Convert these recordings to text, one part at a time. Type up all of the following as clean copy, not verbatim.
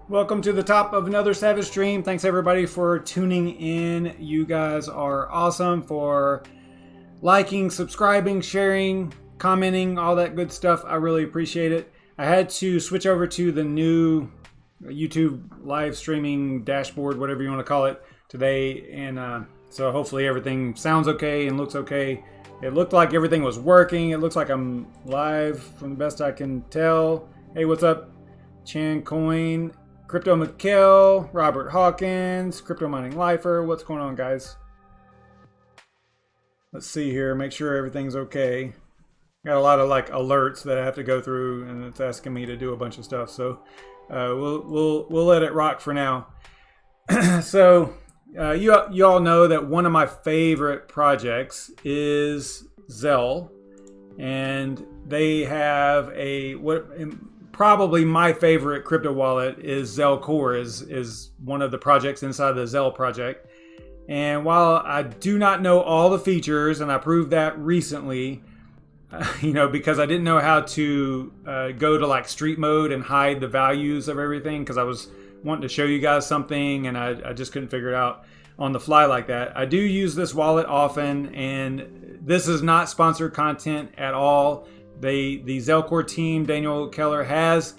Welcome to the top of another Savage stream. Thanks everybody for tuning in. You guys are awesome for liking, subscribing, sharing, commenting, all that good stuff. I really appreciate it. I had to switch over to the new YouTube live streaming dashboard, whatever you want to call it, today. And so hopefully everything sounds okay and looks okay. It looked like everything was working. It looks like I'm live from the best I can tell. Hey, what's up? Chan Coin, Crypto McKell, Robert Hawkins, Crypto Mining Lifer. What's going on, guys? Let's see here. Make sure everything's okay. Got a lot of like alerts that I have to go through, and it's asking me to do a bunch of stuff. So we'll let it rock for now. So you all know that one of my favorite projects is Zell, and they have probably my favorite crypto wallet is ZelCore, is one of the projects inside the Zell project. And while I do not know all the features, and I proved that recently, because I didn't know how to go to like street mode and hide the values of everything, because I was wanting to show you guys something and I just couldn't figure it out on the fly like that. I do use this wallet often, and this is not sponsored content at all. The ZelCore team, Daniel Keller, has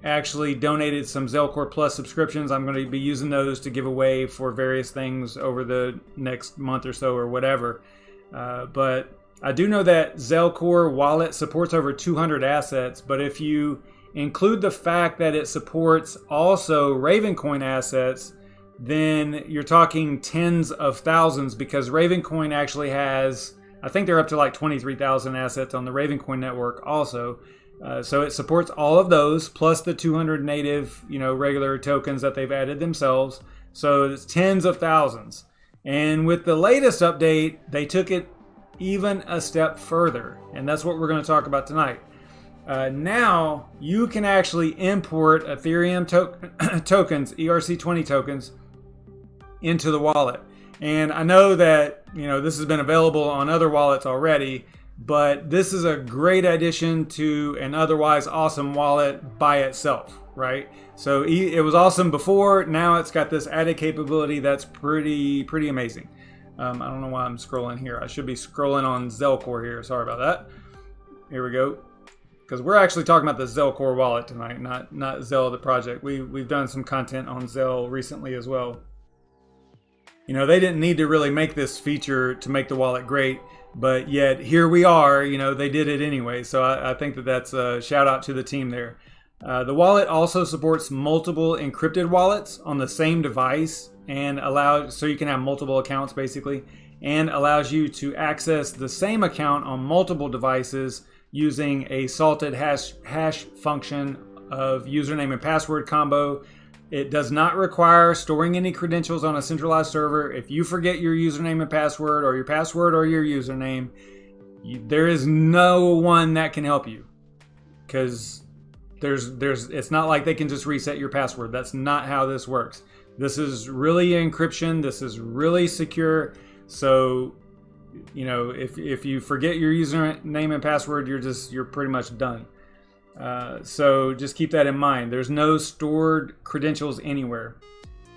actually donated some ZelCore Plus subscriptions. I'm going to be using those to give away for various things over the next month or so or whatever. But I do know that ZelCore Wallet supports over 200 assets, but if you include the fact that it supports also Ravencoin assets, then you're talking tens of thousands, because Ravencoin actually has, I think they're up to like 23,000 assets on the Ravencoin network also. So it supports all of those, plus the 200 native, regular tokens that they've added themselves. So it's tens of thousands. And with the latest update, they took it even a step further. And that's what we're going to talk about tonight. Now you can actually import Ethereum tokens, ERC20 tokens, into the wallet. And I know that, this has been available on other wallets already, but this is a great addition to an otherwise awesome wallet by itself, right? So it was awesome before. Now it's got this added capability that's pretty amazing. I don't know why I'm scrolling here. I should be scrolling on ZelCore here. Sorry about that. Here we go. Because we're actually talking about the ZelCore wallet tonight, not Zell the project. We've done some content on Zell recently as well. They didn't need to really make this feature to make the wallet great, but yet here we are. They did it anyway. So I think that's a shout out to the team there. The wallet also supports multiple encrypted wallets on the same device, and so you can have multiple accounts basically, and allows you to access the same account on multiple devices using a salted hash function of username and password combo. It does not require storing any credentials on a centralized server. If you forget your username and password, or your password or your username, there is no one that can help you, because it's not like they can just reset your password. That's not how this works. This is really encryption. This is really secure. So, if you forget your username and password, you're pretty much done. So just keep that in mind. There's no stored credentials anywhere.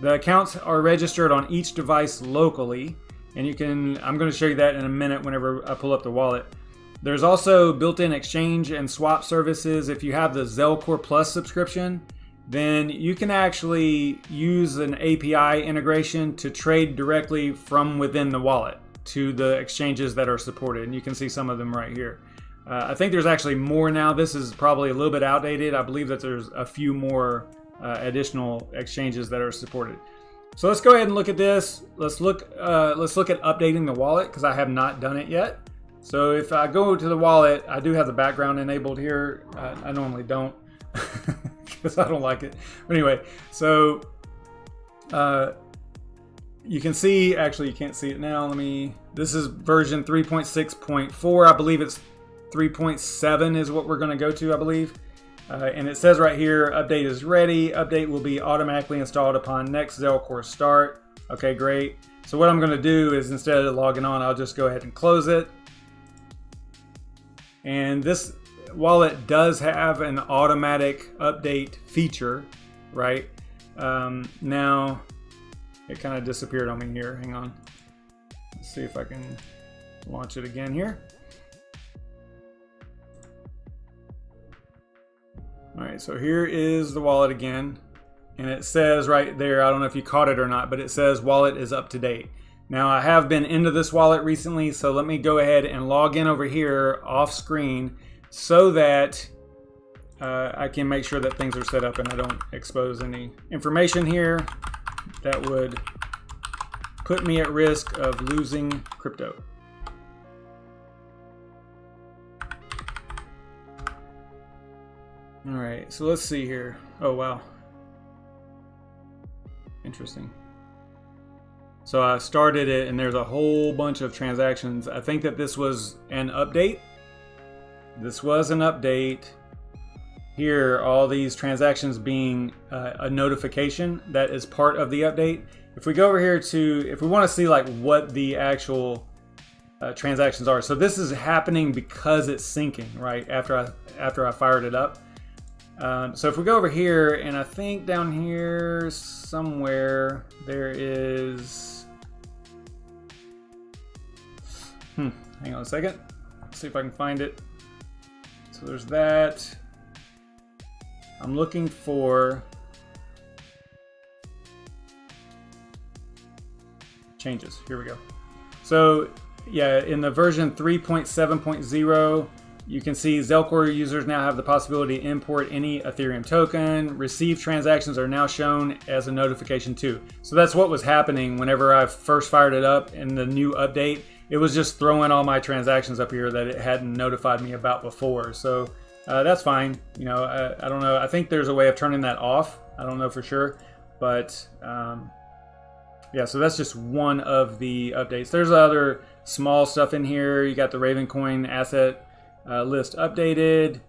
The accounts are registered on each device locally, and I'm going to show you that in a minute whenever I pull up the wallet. There's also built-in exchange and swap services. If you have the ZelCore Plus subscription, then you can actually use an API integration to trade directly from within the wallet to the exchanges that are supported. And you can see some of them right here. I think there's actually more now. This is probably a little bit outdated. I believe that there's a few more additional exchanges that are supported. So let's go ahead and look at this. Let's look at updating the wallet, because I have not done it yet. So if I go to the wallet, I do have the background enabled here. I normally don't, because I don't like it. But anyway, so you can see, actually you can't see it now. This is version 3.6.4. I believe it's 3.7 is what we're going to go to, I believe. And it says right here, update is ready. Update will be automatically installed upon next ZelCore start. Okay, great. So what I'm going to do is, instead of logging on, I'll just go ahead and close it. And this wallet does have an automatic update feature. right? Now it kind of disappeared on me here. Hang on. Let's see if I can launch it again here. All right, so here is the wallet again. And it says right there, I don't know if you caught it or not, but it says wallet is up to date. Now I have been into this wallet recently, so let me go ahead and log in over here off screen so that I can make sure that things are set up and I don't expose any information here that would put me at risk of losing crypto. All right, so let's see here. Oh, wow. Interesting. So I started it and there's a whole bunch of transactions. I think that this was an update. This was an update. Here, all these transactions being a notification that is part of the update. If we go over here to, if we want to see like what the actual transactions are. So this is happening because it's syncing, right? After I fired it up. So if we go over here, and I think down here somewhere there is, hang on a second. Let's see if I can find it. So there's that. I'm looking for changes. Here we go. So yeah, in the version 3.7.0, you can see ZelCore users now have the possibility to import any Ethereum token. Receive transactions are now shown as a notification too. So that's what was happening whenever I first fired it up in the new update. It was just throwing all my transactions up here that it hadn't notified me about before. So that's fine. You know, I don't know. I think there's a way of turning that off. I don't know for sure, but yeah. So that's just one of the updates. There's other small stuff in here. You got the Ravencoin asset list updated,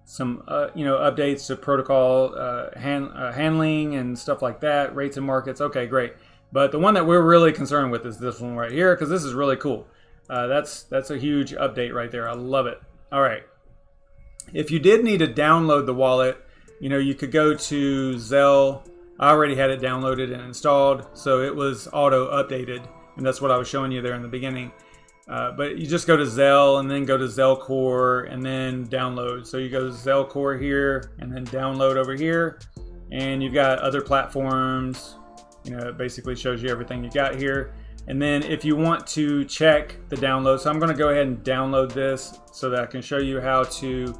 some you know, updates to protocol handling and stuff like that, rates and markets. Okay, great. But the one that we're really concerned with is this one right here, because this is really cool. That's a huge update right there. I love it. All right. If you did need to download the wallet, you know, you could go to Zell. I already had it downloaded and installed, so it was auto updated, and that's what I was showing you there in the beginning. But you just go to Zell and then go to ZelCore and then download. So you go to ZelCore here and then download over here, and you've got other platforms. You know, it basically shows you everything you got here. And then if you want to check the download, so I'm going to go ahead and download this so that I can show you how to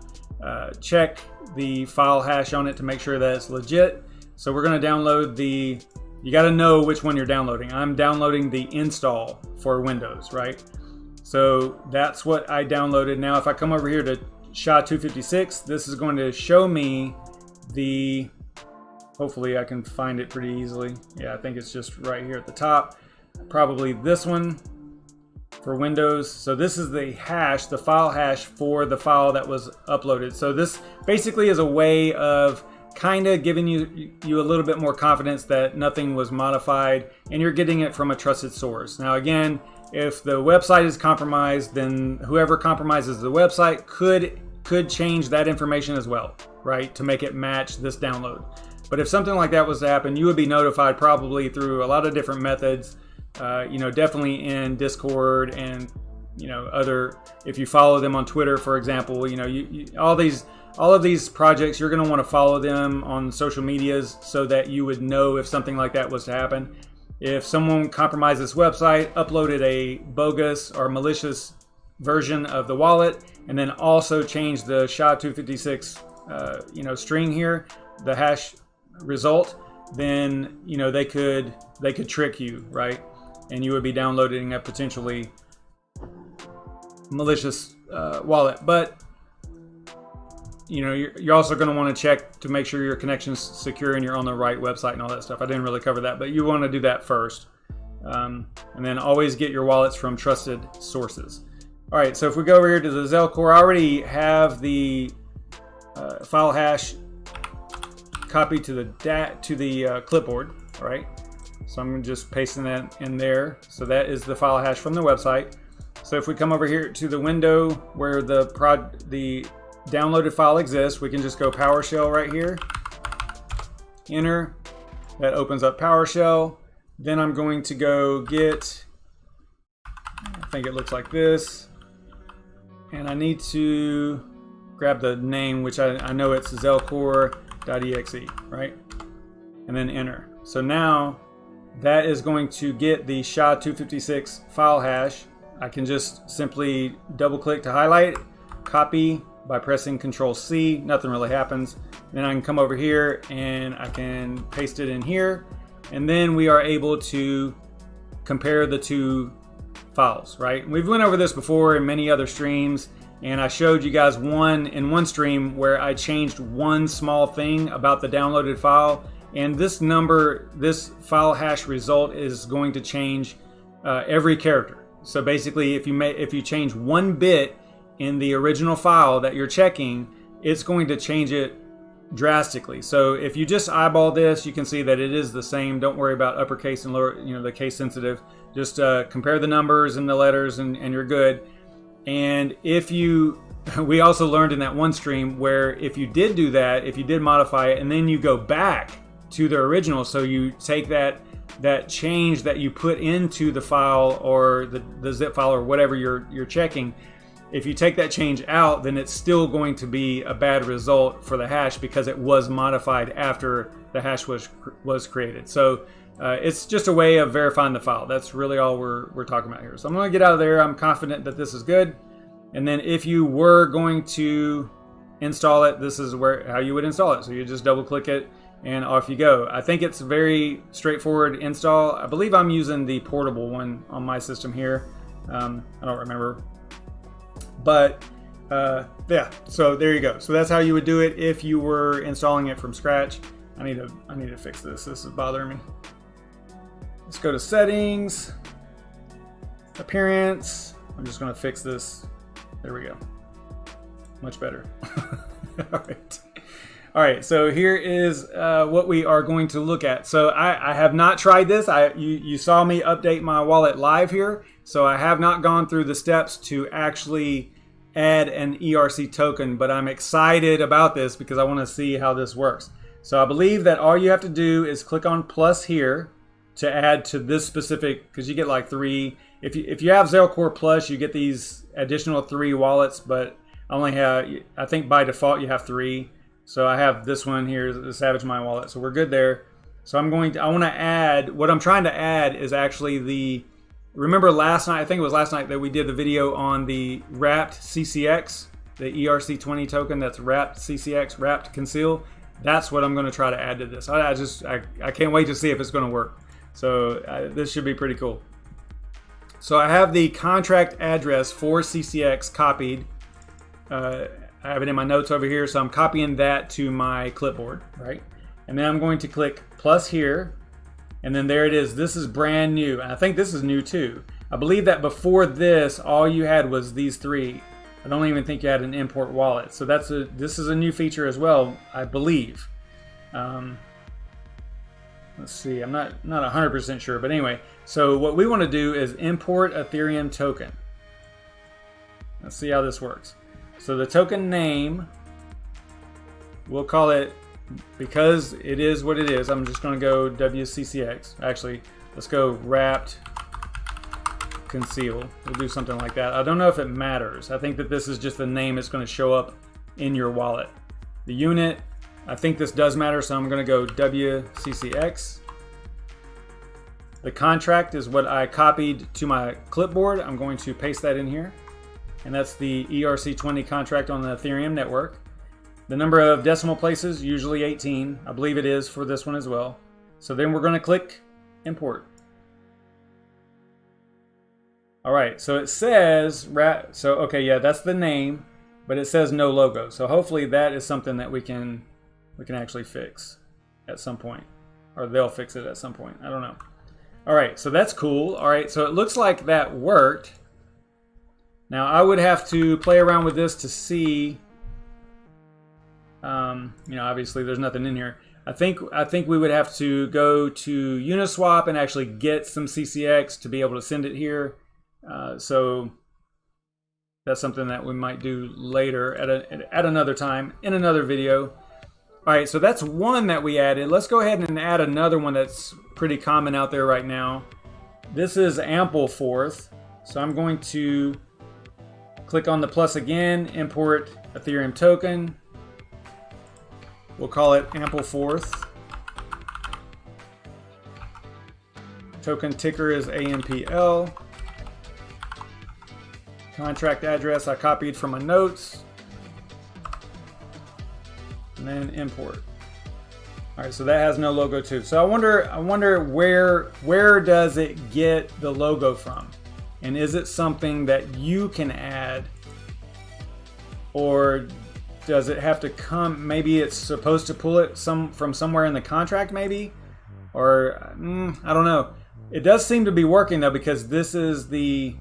check the file hash on it to make sure that it's legit. So we're going to download the, you got to know which one you're downloading. I'm downloading the install for Windows, right? So that's what I downloaded. Now if I come over here to SHA-256, this is going to show me the, hopefully I can find it pretty easily. Yeah, I think it's just right here at the top. Probably this one for Windows. So this is the hash, the file hash for the file that was uploaded. So this basically is a way of kind of giving you a little bit more confidence that nothing was modified and you're getting it from a trusted source. Now again, if the website is compromised, then whoever compromises the website could change that information as well, right, to make it match this download. But if something like that was to happen, you would be notified probably through a lot of different methods. You know, definitely in Discord and, you know, other, if you follow them on Twitter, for example, you know, all of these projects, you're going to want to follow them on social medias so that you would know if something like that was to happen. If someone compromised this website, uploaded a bogus or malicious version of the wallet, and then also changed the SHA-256 you know, string here, the hash result, then, you know, they could trick you, right? And you would be downloading a potentially malicious wallet. But you know, you're also going to want to check to make sure your connection's secure and you're on the right website and all that stuff. I didn't really cover that, but you want to do that first. And then always get your wallets from trusted sources. All right, so if we go over here to the ZelCore, I already have the file hash copied to the clipboard. All right, so I'm just pasting that in there. So that is the file hash from the website. So if we come over here to the window where the downloaded file exists, we can just go PowerShell right here, enter. That opens up PowerShell. Then I'm going to go get, I think it looks like this. And I need to grab the name, which I know it's ZelCore.exe, right? And then enter. So now that is going to get the SHA-256 file hash. I can just simply double click to highlight, copy by pressing Control-C, nothing really happens. Then I can come over here and I can paste it in here. And then we are able to compare the two files, right? We've went over this before in many other streams, and I showed you guys in one stream where I changed one small thing about the downloaded file, and this file hash result is going to change every character. So basically, if you change one bit in the original file that you're checking, it's going to change it drastically. So if you just eyeball this, you can see that it is the same. Don't worry about uppercase and lower, the case sensitive. Just compare the numbers and the letters, and you're good. And we also learned in that one stream where if you did do that, if you did modify it, and then you go back to the original, so you take that change that you put into the file or the zip file or whatever you're checking, if you take that change out, then it's still going to be a bad result for the hash because it was modified after the hash was created. So it's just a way of verifying the file. That's really all we're talking about here. So I'm going to get out of there. I'm confident that this is good. And then if you were going to install it, this is how you would install it. So you just double click it and off you go. I think it's very straightforward install. I believe I'm using the portable one on my system here. I don't remember. But yeah, so there you go. So that's how you would do it if you were installing it from scratch. I need to fix this. This is bothering me. Let's go to settings, appearance. I'm just going to fix this. There we go. Much better. All right. So here is what we are going to look at. So I have not tried this. You saw me update my wallet live here. So I have not gone through the steps to actually add an ERC token, but I'm excited about this because I want to see how this works. So I believe that all you have to do is click on plus here to add to this specific, because you get like 3. If you have ZelCore Plus, you get these additional 3 wallets, but I think by default you have 3. So I have this one here, the savagemine wallet. So we're good there. So I want to add, what I'm trying to add is actually remember last night, I think it was last night that we did the video on the wrapped CCX, the ERC20 token that's wrapped CCX, wrapped conceal. That's what I'm going to try to add to this. I can't wait to see if it's going to work. So this should be pretty cool. So I have the contract address for CCX copied. I have it in my notes over here, so I'm copying that to my clipboard, right? And then I'm going to click plus here, and then there it is. This is brand new. And I think this is new too. I believe that before this, all you had was these 3. I don't even think you had an import wallet. So this is a new feature as well, I believe. Let's see, I'm not 100% sure, but anyway. So what we want to do is import Ethereum token. Let's see how this works. So the token name, we'll call it, because it is what it is, I'm just going to go WCCX. Actually, let's go wrapped conceal. We'll do something like that. I don't know if it matters. I think that this is just the name that's going to show up in your wallet. The unit, I think this does matter, so I'm going to go WCCX. The contract is what I copied to my clipboard. I'm going to paste that in here. And that's the ERC20 contract on the Ethereum network. The number of decimal places, usually 18. I believe it is for this one as well. So then we're going to click import. All right, so it says, okay, yeah, that's the name, but it says no logo. So hopefully that is something that we can actually fix at some point, or they'll fix it at some point. I don't know. All right, so that's cool. All right, so it looks like that worked. Now I would have to play around with this to see. Obviously there's nothing in here. I think we would have to go to Uniswap and actually get some CCX to be able to send it here. So that's something that we might do later at another time in another video. All right, so that's one that we added. Let's go ahead and add another one that's pretty common out there right now. This is Ampleforth. So I'm going to click on the plus again, import Ethereum token. We'll call it Ampleforth. Token ticker is AMPL. Contract address I copied from my notes. And then import. All right, so that has no logo too. So I wonder where does it get the logo from? And is it something that you can add, or does it have to come? Maybe it's supposed to pull it from somewhere in the contract, maybe, or I don't know. It does seem to be working though, because this is the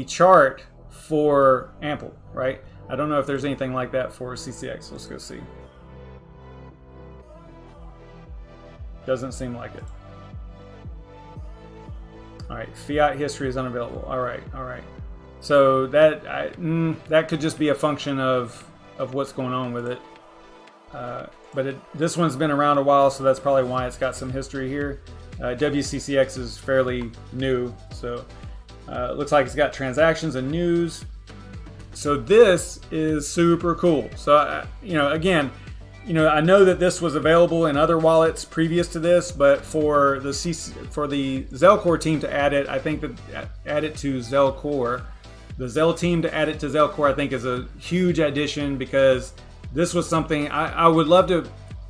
chart for Ample, right? I don't know if there's anything like that for CCX. Let's go see. Doesn't seem like it. All right, fiat history is unavailable. All right. So that could just be a function of what's going on with it. But this one's been around a while, so that's probably why it's got some history here. WCCX is fairly new, so it looks like it's got transactions and news. So this is super cool. So again, I know that this was available in other wallets previous to this, but for the ZelCore team to add it, I think that add it to ZelCore, the Zel team to add it to ZelCore, I think is a huge addition, because this was something I would love to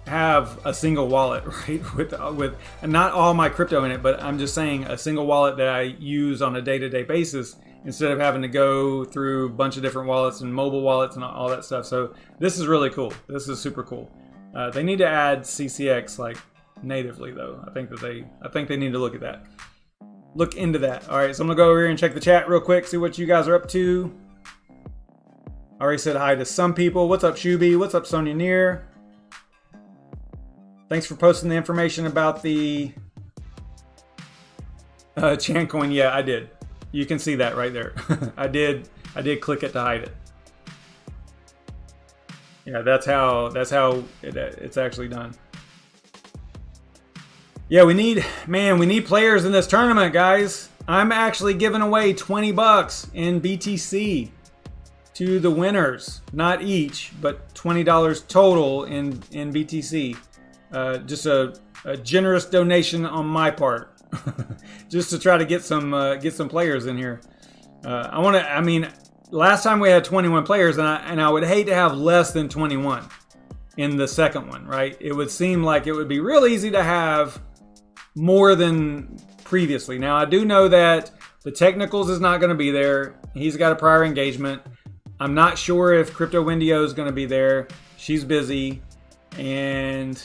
have a single wallet, right? With not all my crypto in it, but I'm just saying a single wallet that I use on a day-to-day basis, instead of having to go through a bunch of different wallets and mobile wallets and all that stuff. So this is really cool. This is super cool. They need to add CCX like natively though. I think they need to look at that. Look into that. All right, so I'm gonna go over here and check the chat real quick, see what you guys are up to. I already said hi to some people. What's up, Shuby? What's up, Sonia Neer? Thanks for posting the information about the Chancoin. Yeah, I did. You can see that right there. I did click it to hide it. Yeah, that's how it's actually done. Yeah, we need players in this tournament, guys. I'm actually giving away 20 bucks in BTC to the winners. Not each, but $20 total in BTC. Just a generous donation on my part. Just to try to get some players in here. Last time we had 21 players, and I would hate to have less than 21 in the second one, right? It would seem like it would be real easy to have more than previously. Now, I do know that the Technicals is not going to be there. He's got a prior engagement. I'm not sure if Crypto Wendio is going to be there. She's busy. And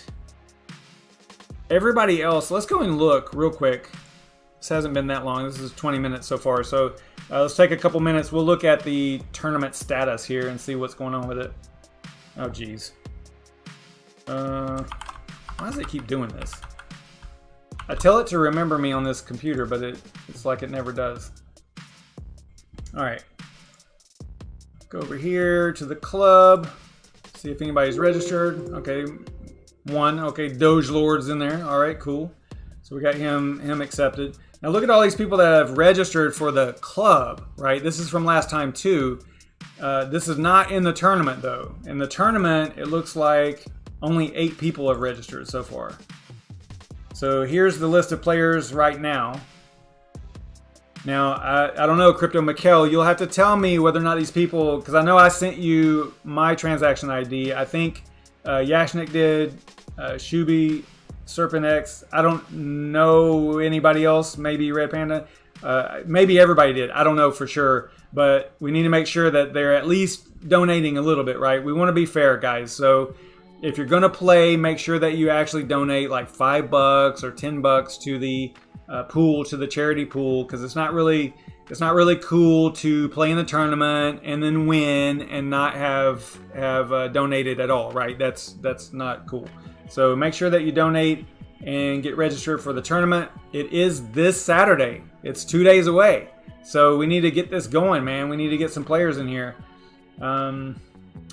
everybody else, let's go and look real quick. This hasn't been that long. This is 20 minutes so far. So let's take a couple minutes. We'll look at the tournament status here and see what's going on with it. Oh, geez. Why does it keep doing this? I tell it to remember me on this computer, but it's like it never does. All right. Go over here to the club. See if anybody's registered. Okay. One. Okay, Doge Lord's in there. All right, cool. So we got him accepted. Now look at all these people that have registered for the club, right? This is from last time too. This is not in the tournament though. In the tournament, it looks like only 8 people have registered so far. So here's the list of players right now. Now, I don't know, Crypto Mikkel, you'll have to tell me whether or not these people, because I know I sent you my transaction ID. I think Yashnik did, Shuby, SerpentX. I don't know anybody else, maybe Red Panda. Maybe everybody did. I don't know for sure. But we need to make sure that they're at least donating a little bit, right? We want to be fair, guys. So if you're going to play, make sure that you actually donate like $5 or $10 to the pool, to the charity pool, because it's not really cool to play in the tournament and then win and not have donated at all, right? That's not cool. So make sure that you donate and get registered for the tournament. It is this Saturday. It's 2 days away. So we need to get this going, man. We need to get some players in here.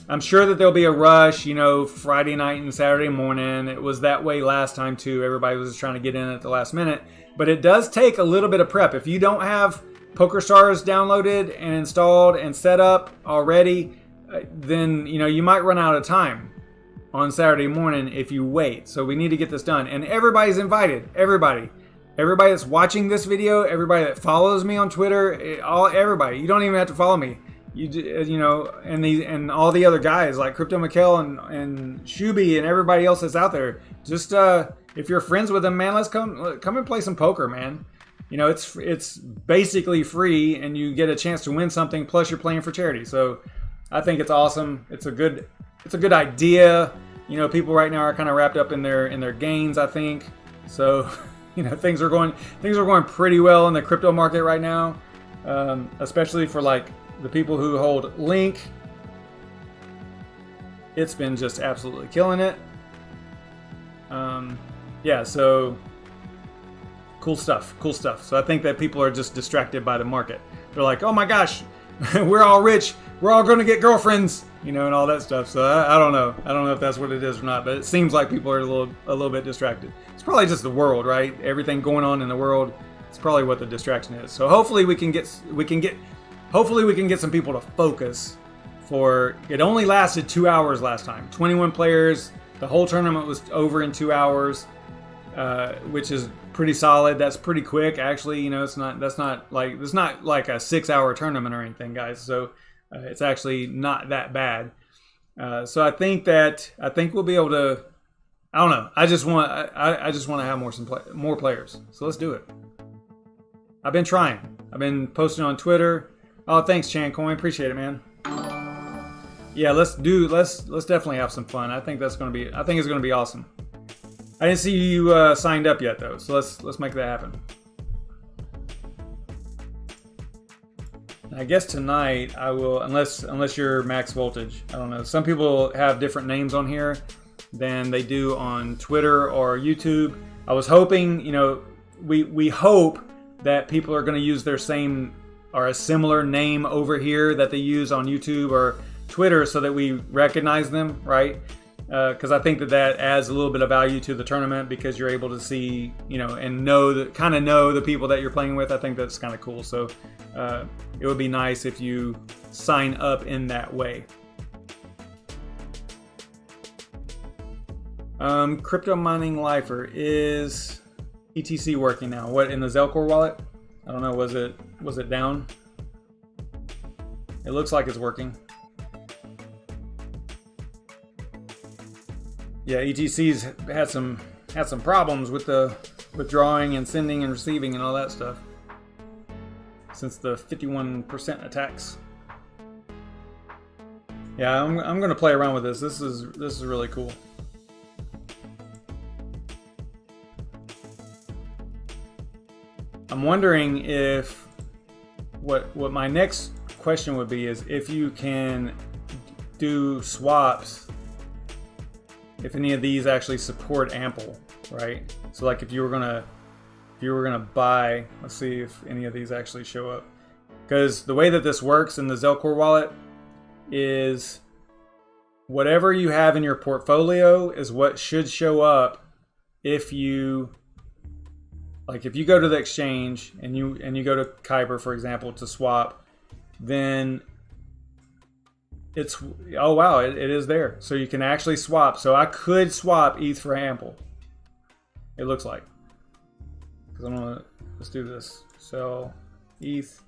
I'm sure that there'll be a rush, you know, Friday night and Saturday morning. It was that way last time too. Everybody was just trying to get in at the last minute. But it does take a little bit of prep. If you don't have PokerStars downloaded and installed and set up already, then, you know, you might run out of time on Saturday morning if you wait. So we need to get this done. And everybody's invited. Everybody that's watching this video, everybody that follows me on Twitter, everybody. You don't even have to follow me. You know, and all the other guys like Crypto Mikkel and Shuby and everybody else that's out there. Just if you're friends with them, man, let's come and play some poker, man. You know, it's basically free, and you get a chance to win something. Plus, you're playing for charity. So, I think it's awesome. It's a good idea. You know, people right now are kind of wrapped up in their gains, I think. So, you know, things are going pretty well in the crypto market right now, especially for like the people who hold Link. It's been just absolutely killing it. Yeah, so cool stuff. So I think that people are just distracted by the market. They're like, oh my gosh, we're all rich. We're all going to get girlfriends, you know, and all that stuff. So I don't know. I don't know if that's what it is or not, but it seems like people are a little bit distracted. It's probably just the world, right? Everything going on in the world. It's probably what the distraction is. So hopefully we can get some people to focus. For it only lasted 2 hours last time. 21 players. The whole tournament was over in 2 hours, which is pretty solid. That's pretty quick, actually. You know, it's not like a 6-hour tournament or anything, guys. So it's actually not that bad. So I think we'll be able to. I don't know. I just want to have more players. So let's do it. I've been trying. I've been posting on Twitter. Oh, thanks, Chancoin. Appreciate it, man. Yeah, let's definitely have some fun. I think it's gonna be awesome. I didn't see you signed up yet though, so let's make that happen. I guess tonight I will, unless you're max voltage. I don't know. Some people have different names on here than they do on Twitter or YouTube. I was hoping, you know, we hope that people are going to use their same or a similar name over here that they use on YouTube or Twitter so that we recognize them, right? Because I think that adds a little bit of value to the tournament because you're able to see, you know, and know the people that you're playing with. I think that's kind of cool. So it would be nice if you sign up in that way. Crypto mining lifer, is ETC working now? What, in the Zellcore wallet? I don't know. Was it down? It looks like it's working. Yeah, ETC's had some problems with the withdrawing and sending and receiving and all that stuff since the 51% attacks. Yeah, I'm gonna play around with this. This is really cool. I'm wondering if what my next question would be is if you can do swaps, if any of these actually support ample, right? So like if you were gonna buy, let's see if any of these actually show up. Because the way that this works in the Zellcore wallet is whatever you have in your portfolio is what should show up if you go to the exchange and you go to Kyber, for example, to swap, then it's, oh wow, it is there. So you can actually swap. So I could swap ETH for ample, it looks like. Because let's do this. Sell ETH.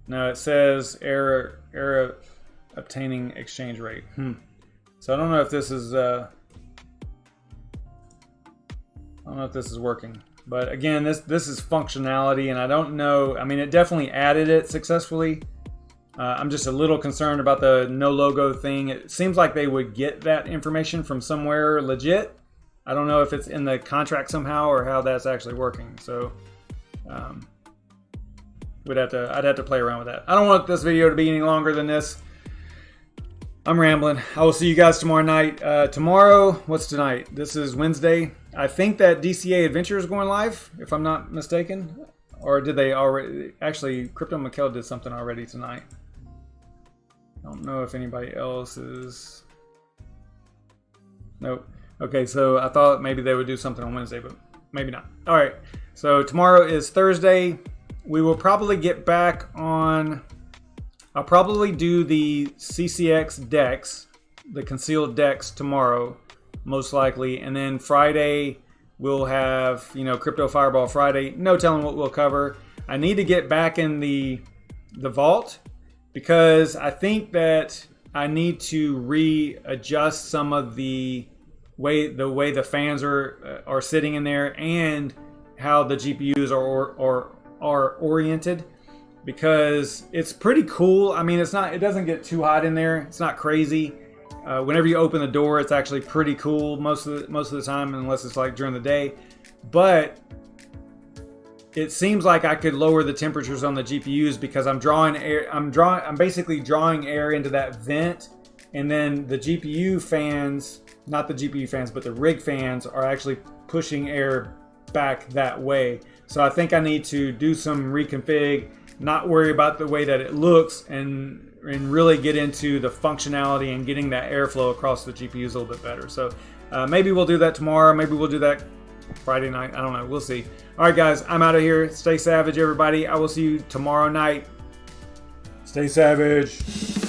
No, it says error obtaining exchange rate. So I don't know if this is working. But again, this is functionality, and I don't know. I mean, it definitely added it successfully. I'm just a little concerned about the no logo thing. It seems like they would get that information from somewhere legit. I don't know if it's in the contract somehow or how that's actually working. So I'd have to play around with that. I don't want this video to be any longer than this. I'm rambling. I will see you guys tomorrow night. Tomorrow, what's tonight? This is Wednesday. I think that DCA Adventure is going live, if I'm not mistaken. Or did they already? Actually, Crypto Mikkel did something already tonight. I don't know if anybody else is. Nope. Okay, so I thought maybe they would do something on Wednesday, but maybe not. All right, so tomorrow is Thursday. We will probably get back on. I'll probably do the CCX DEX, the concealed DEX tomorrow, most likely. And then Friday, we'll have, you know, Crypto Fireball Friday. No telling what we'll cover. I need to get back in the vault because I think that I need to readjust some of the way the fans are sitting in there and how the GPUs are oriented, because it's pretty cool. I mean, it doesn't get too hot in there. It's not crazy. Whenever you open the door, it's actually pretty cool most of the time, unless it's like during the day. But it seems like I could lower the temperatures on the GPUs because I'm drawing air. I'm basically drawing air into that vent, and then the GPU fans, not the GPU fans, but the rig fans are actually pushing air back that way. So I think I need to do some reconfig, not worry about the way that it looks, and really get into the functionality and getting that airflow across the GPUs a little bit better. So maybe we'll do that tomorrow. Maybe we'll do that Friday night. I don't know. We'll see. All right, guys, I'm out of here. Stay savage, everybody. I will see you tomorrow night. Stay savage.